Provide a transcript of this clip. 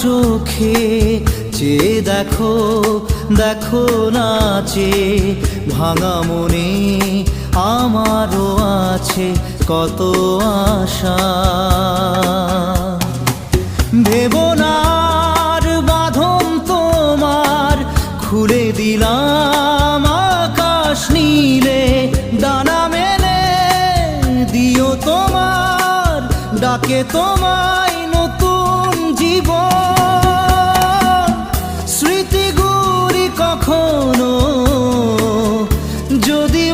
চোখে চেয়ে দেখো, দেখো নাচে ভাঙা মনে আমারও আছে কত আশা। ভেবনার বাঁধন তোমার খুলে দিলাম আকাশ নীলে, ডানা মেলে দিও তোমার ডাকে তোমায় নতুন জীবন। স্মৃতিগুলি কখনো যদি